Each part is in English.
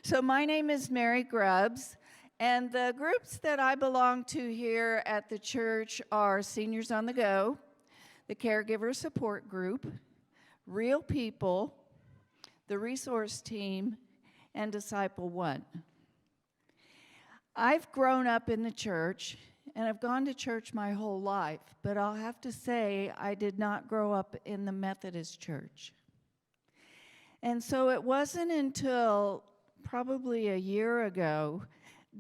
So my name is Mary Grubbs, and the groups that I belong to here at the church are Seniors on the Go, the Caregiver Support Group, Real People, the Resource Team, and Disciple One. I've grown up in the church, and I've gone to church my whole life, but I'll have to say I did not grow up in the Methodist church. And so it wasn't until probably a year ago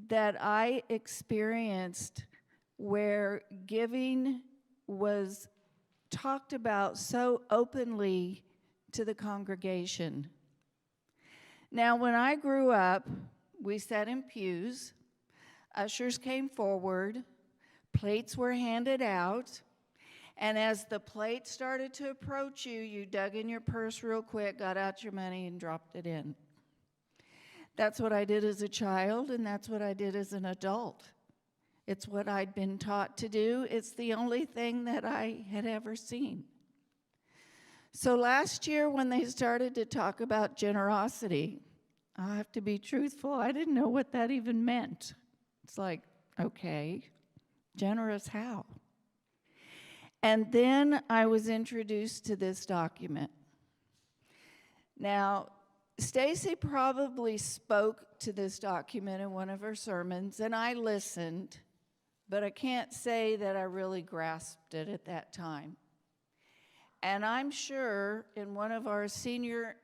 that I experienced where giving was talked about so openly to the congregation. Now, when I grew up, we sat in pews, ushers came forward, plates were handed out, and as the plate started to approach you, you dug in your purse real quick, got out your money, and dropped it in. That's what I did as a child, and that's what I did as an adult. It's what I'd been taught to do. It's the only thing that I had ever seen. So last year when they started to talk about generosity, I have to be truthful, I didn't know what that even meant. It's like, okay, generous how? And then I was introduced to this document. Now, Stacy probably spoke to this document in one of her sermons, and I listened, but I can't say that I really grasped it at that time. And I'm sure in one of our senior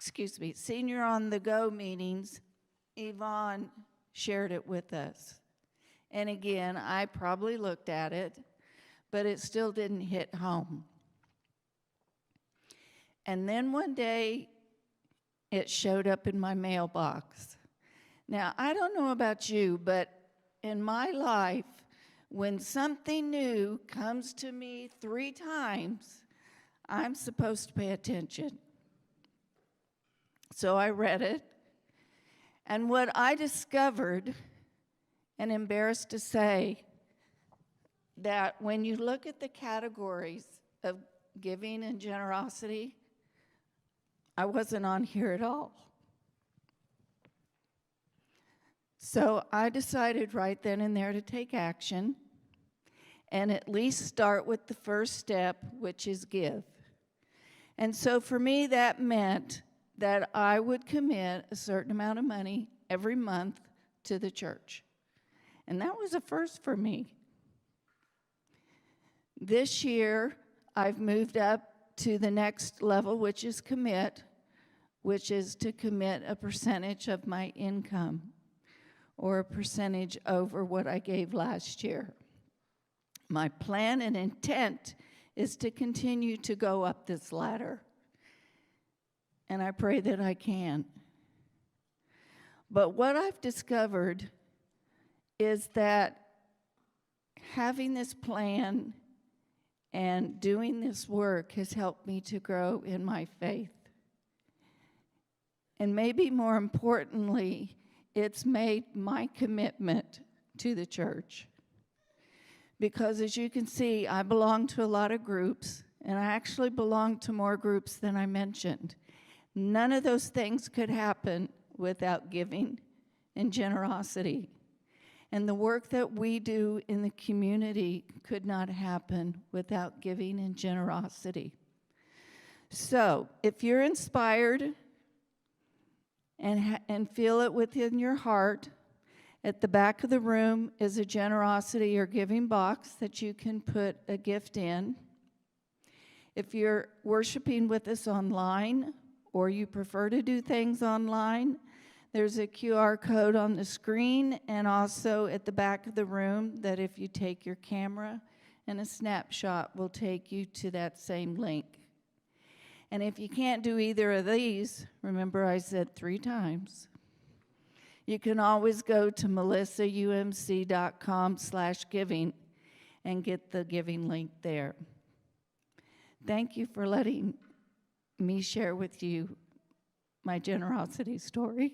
on the go meetings, Yvonne shared it with us. And again, I probably looked at it, but it still didn't hit home. And then one day, it showed up in my mailbox. Now, I don't know about you, but in my life, when something new comes to me 3 times, I'm supposed to pay attention. So I read it, and what I discovered, and embarrassed to say, that when you look at the categories of giving and generosity, I wasn't on here at all. So I decided right then and there to take action and at least start with the first step, which is give. And so for me, that meant that I would commit a certain amount of money every month to the church. And that was a first for me. This year, I've moved up to the next level, which is commit, which is to commit a percentage of my income or a percentage over what I gave last year. My plan and intent is to continue to go up this ladder, and I pray that I can. But what I've discovered is that having this plan and doing this work has helped me to grow in my faith. And maybe more importantly, it's made my commitment to the church. Because as you can see, I belong to a lot of groups, and I actually belong to more groups than I mentioned. None of those things could happen without giving and generosity. And the work that we do in the community could not happen without giving and generosity. So, if you're inspired and feel it within your heart, at the back of the room is a generosity or giving box that you can put a gift in. If you're worshiping with us online, or you prefer to do things online, there's a QR code on the screen and also at the back of the room that if you take your camera and a snapshot will take you to that same link. And if you can't do either of these, remember I said 3 times, you can always go to melissaumc.com/giving and get the giving link there. Thank you for letting me share with you my generosity story.